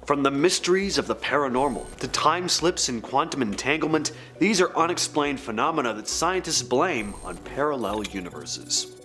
From the mysteries of the paranormal to time slips and quantum entanglement, these are unexplained phenomena that scientists blame on parallel universes.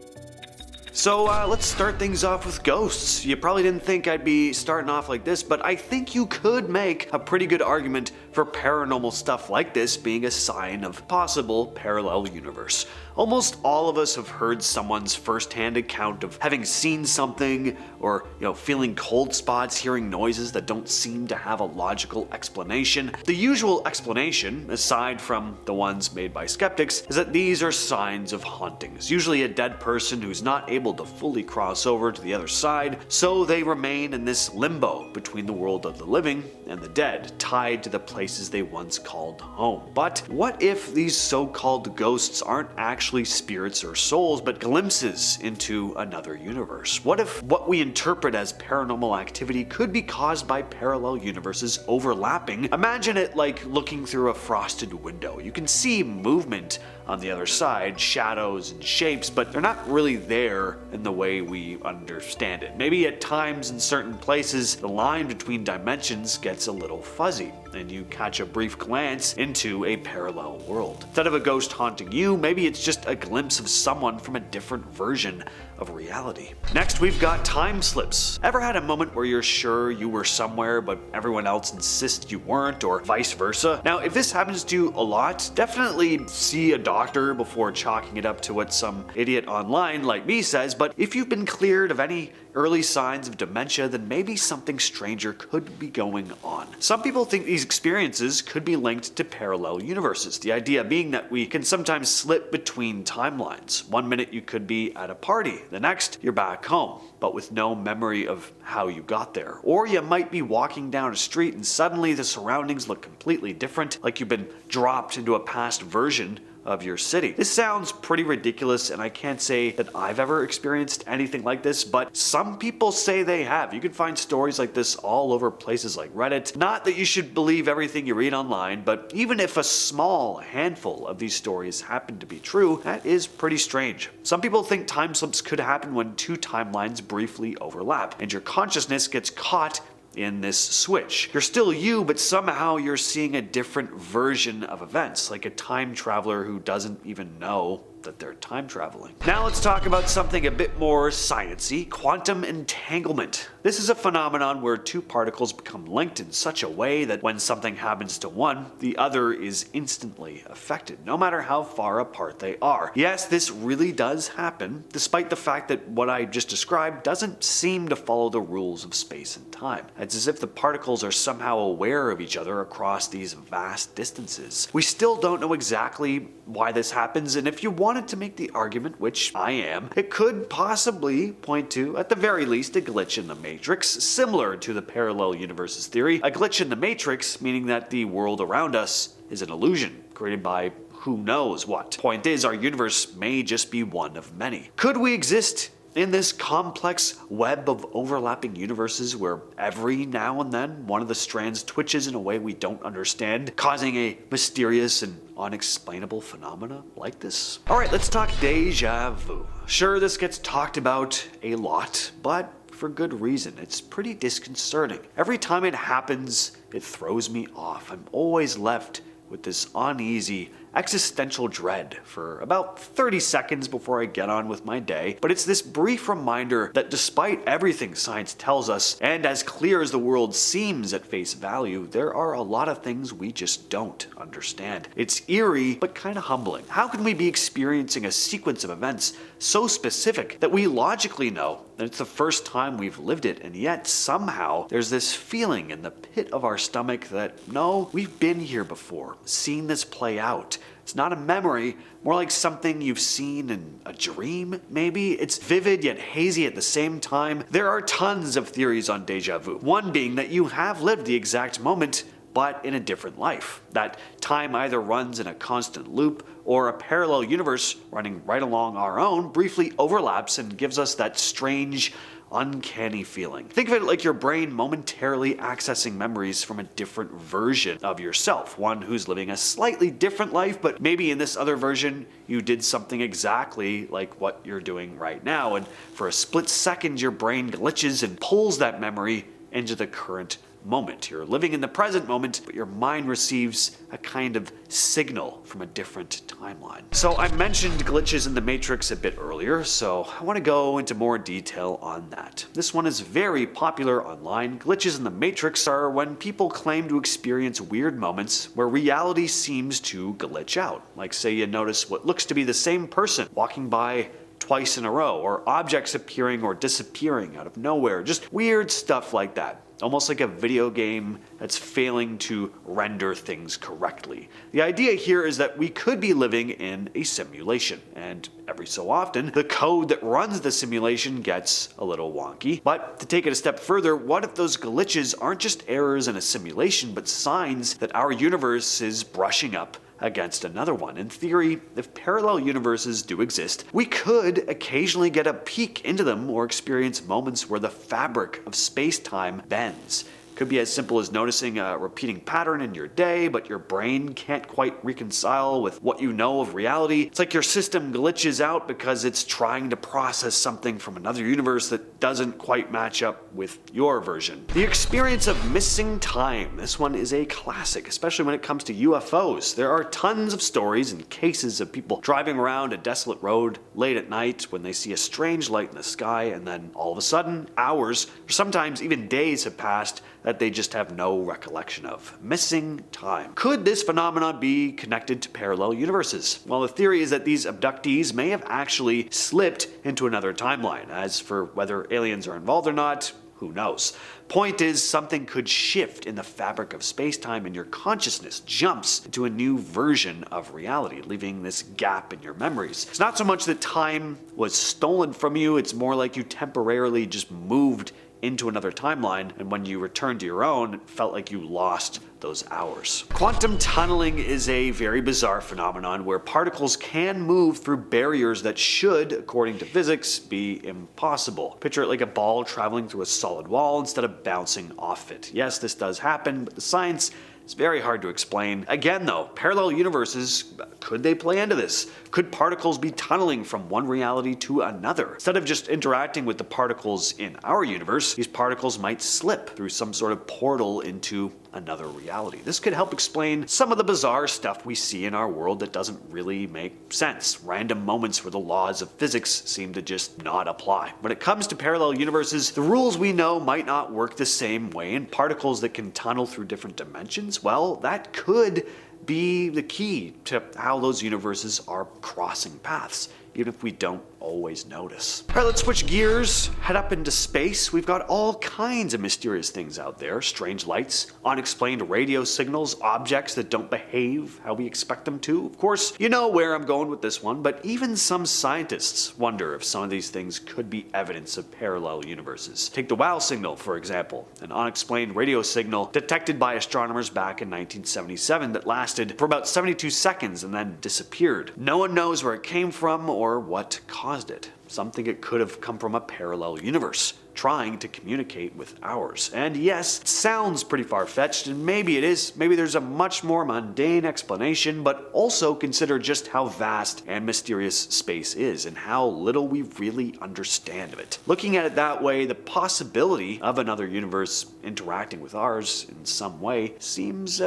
So let's start things off with ghosts. You probably didn't think I'd be starting off like this, but I think you could make a pretty good argument for paranormal stuff like this being a sign of possible parallel universe. Almost all of us have heard someone's first-hand account of having seen something, or feeling cold spots, hearing noises that don't seem to have a logical explanation. The usual explanation, aside from the ones made by skeptics, is that these are signs of hauntings, usually a dead person who's not able to fully cross over to the other side, so they remain in this limbo between the world of the living and the dead, tied to the places they once called home. But what if these so-called ghosts aren't actually spirits or souls, but glimpses into another universe? What if what we interpret as paranormal activity could be caused by parallel universes overlapping? Imagine it like looking through a frosted window. You can see movement on the other side, shadows and shapes, but they're not really there in the way we understand it. Maybe at times in certain places, the line between dimensions gets a little fuzzy, and you catch a brief glance into a parallel world. Instead of a ghost haunting you, maybe it's just a glimpse of someone from a different version of reality. Next, we've got time slips. Ever had a moment where you're sure you were somewhere, but everyone else insists you weren't, or vice versa? Now, if this happens to you a lot, definitely see a doctor before chalking it up to what some idiot online like me says, but if you've been cleared of any early signs of dementia, then maybe something stranger could be going on. Some people think these experiences could be linked to parallel universes, the idea being that we can sometimes slip between timelines. One minute you could be at a party, the next you're back home, but with no memory of how you got there. Or you might be walking down a street and suddenly the surroundings look completely different, like you've been dropped into a past version of your city. This sounds pretty ridiculous, and I can't say that I've ever experienced anything like this, but some people say they have. You can find stories like this all over places like Reddit. Not that you should believe everything you read online, but even if a small handful of these stories happen to be true, that is pretty strange. Some people think time slips could happen when two timelines briefly overlap, and your consciousness gets caught in this switch. You're still you, but somehow you're seeing a different version of events, like a time traveler who doesn't even know that they're time traveling. Now let's talk about something a bit more sciencey, quantum entanglement. This is a phenomenon where two particles become linked in such a way that when something happens to one, the other is instantly affected, no matter how far apart they are. Yes, this really does happen, despite the fact that what I just described doesn't seem to follow the rules of space and time. It's as if the particles are somehow aware of each other across these vast distances. We still don't know exactly why this happens, and if you wanted to make the argument, which I am, it could possibly point to, at the very least, a glitch in the Matrix, similar to the parallel universes theory. A glitch in the Matrix meaning that the world around us is an illusion created by who knows what. Point is, our universe may just be one of many. Could we exist in this complex web of overlapping universes where every now and then one of the strands twitches in a way we don't understand, causing a mysterious and unexplainable phenomena like this? Alright, let's talk déjà vu. Sure, this gets talked about a lot, but for good reason. It's pretty disconcerting. Every time it happens, it throws me off. I'm always left with this uneasy, existential dread for about 30 seconds before I get on with my day, but it's this brief reminder that despite everything science tells us, and as clear as the world seems at face value, there are a lot of things we just don't understand. It's eerie, but kind of humbling. How can we be experiencing a sequence of events so specific that we logically know that it's the first time we've lived it, and yet somehow there's this feeling in the pit of our stomach that, no, we've been here before, seen this play out. It's not a memory, more like something you've seen in a dream, maybe? It's vivid yet hazy at the same time. There are tons of theories on déjà vu. One being that you have lived the exact moment, but in a different life. That time either runs in a constant loop, or a parallel universe running right along our own briefly overlaps and gives us that strange, uncanny feeling. Think of it like your brain momentarily accessing memories from a different version of yourself, one who's living a slightly different life, but maybe in this other version you did something exactly like what you're doing right now, and for a split second your brain glitches and pulls that memory into the current moment. You're living in the present moment, but your mind receives a kind of signal from a different timeline. So I mentioned glitches in the Matrix a bit earlier, so I want to go into more detail on that. This one is very popular online. Glitches in the Matrix are when people claim to experience weird moments where reality seems to glitch out. Like say you notice what looks to be the same person walking by twice in a row, or objects appearing or disappearing out of nowhere. Just weird stuff like that. Almost like a video game that's failing to render things correctly. The idea here is that we could be living in a simulation, and every so often, the code that runs the simulation gets a little wonky. But to take it a step further, what if those glitches aren't just errors in a simulation, but signs that our universe is brushing up against another one? In theory, if parallel universes do exist, we could occasionally get a peek into them or experience moments where the fabric of space-time bends. Could be as simple as noticing a repeating pattern in your day, but your brain can't quite reconcile with what you know of reality. It's like your system glitches out because it's trying to process something from another universe that doesn't quite match up with your version. The experience of missing time. This one is a classic, especially when it comes to UFOs. There are tons of stories and cases of people driving around a desolate road late at night when they see a strange light in the sky, and then all of a sudden, hours, or sometimes even days have passed that they just have no recollection of. Missing time. Could this phenomenon be connected to parallel universes? Well, the theory is that these abductees may have actually slipped into another timeline. As for whether aliens are involved or not, who knows? Point is, something could shift in the fabric of space-time and your consciousness jumps into a new version of reality, leaving this gap in your memories. It's not so much that time was stolen from you, it's more like you temporarily just moved into another timeline, and when you returned to your own, it felt like you lost those hours. Quantum tunneling is a very bizarre phenomenon where particles can move through barriers that should, according to physics, be impossible. Picture it like a ball traveling through a solid wall instead of bouncing off it. Yes, this does happen, but the science is very hard to explain. Again though, parallel universes, could they play into this? Could particles be tunneling from one reality to another? Instead of just interacting with the particles in our universe, these particles might slip through some sort of portal into another reality. This could help explain some of the bizarre stuff we see in our world that doesn't really make sense. Random moments where the laws of physics seem to just not apply. When it comes to parallel universes, the rules we know might not work the same way, and particles that can tunnel through different dimensions, well, that could be the key to how those universes are crossing paths, even if we don't always notice. Alright, let's switch gears, head up into space. We've got all kinds of mysterious things out there. Strange lights, unexplained radio signals, objects that don't behave how we expect them to. Of course, you know where I'm going with this one, but even some scientists wonder if some of these things could be evidence of parallel universes. Take the WOW signal, for example, an unexplained radio signal detected by astronomers back in 1977 that lasted for about 72 seconds and then disappeared. No one knows where it came from or what caused it. Some think it could have come from a parallel universe, trying to communicate with ours. And yes, it sounds pretty far-fetched, and maybe it is. Maybe there's a much more mundane explanation, but also consider just how vast and mysterious space is, and how little we really understand of it. Looking at it that way, the possibility of another universe interacting with ours in some way seems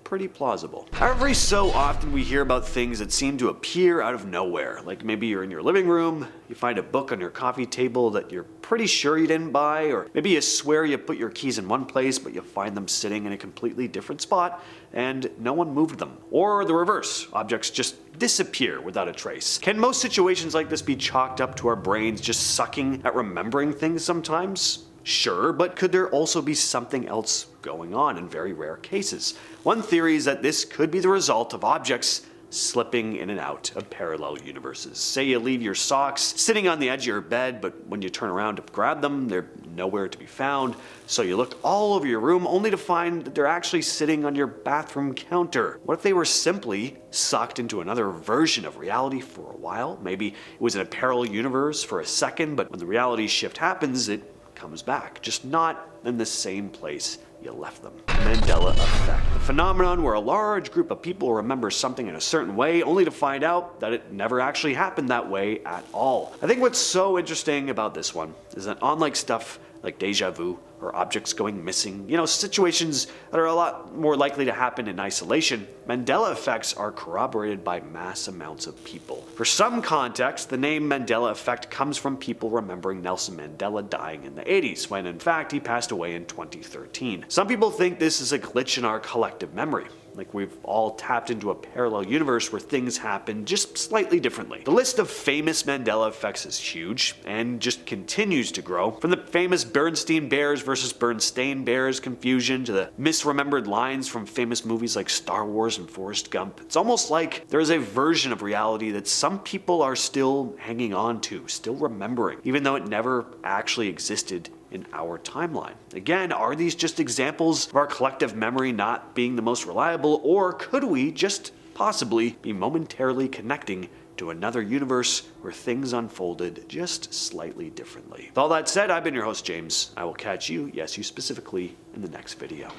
pretty plausible. Every so often we hear about things that seem to appear out of nowhere. Like maybe you're in your living room, you find a book on your coffee table that you're pretty sure you didn't buy, or maybe you swear you put your keys in one place but you find them sitting in a completely different spot and no one moved them. Or the reverse, objects just disappear without a trace. Can most situations like this be chalked up to our brains just sucking at remembering things sometimes? Sure, but could there also be something else going on in very rare cases? One theory is that this could be the result of objects slipping in and out of parallel universes. Say you leave your socks sitting on the edge of your bed, but when you turn around to grab them, they're nowhere to be found. So you look all over your room only to find that they're actually sitting on your bathroom counter. What if they were simply sucked into another version of reality for a while? Maybe it was in a parallel universe for a second, but when the reality shift happens, it comes back, just not in the same place you left them. Mandela Effect. The phenomenon where a large group of people remember something in a certain way only to find out that it never actually happened that way at all. I think what's so interesting about this one is that unlike stuff like déjà vu or objects going missing, situations that are a lot more likely to happen in isolation, Mandela effects are corroborated by mass amounts of people. For some context, the name Mandela Effect comes from people remembering Nelson Mandela dying in the 80s, when in fact he passed away in 2013. Some people think this is a glitch in our collective memory, like we've all tapped into a parallel universe where things happen just slightly differently. The list of famous Mandela effects is huge, and just continues to grow. From the famous Bernstein Bears versus Bernstein Bears confusion to the misremembered lines from famous movies like Star Wars and Forrest Gump, it's almost like there is a version of reality that some people are still hanging on to, still remembering, even though it never actually existed in our timeline. Again, are these just examples of our collective memory not being the most reliable, or could we just possibly be momentarily connecting to another universe where things unfolded just slightly differently? With all that said, I've been your host, James. I will catch you, yes, you specifically, in the next video.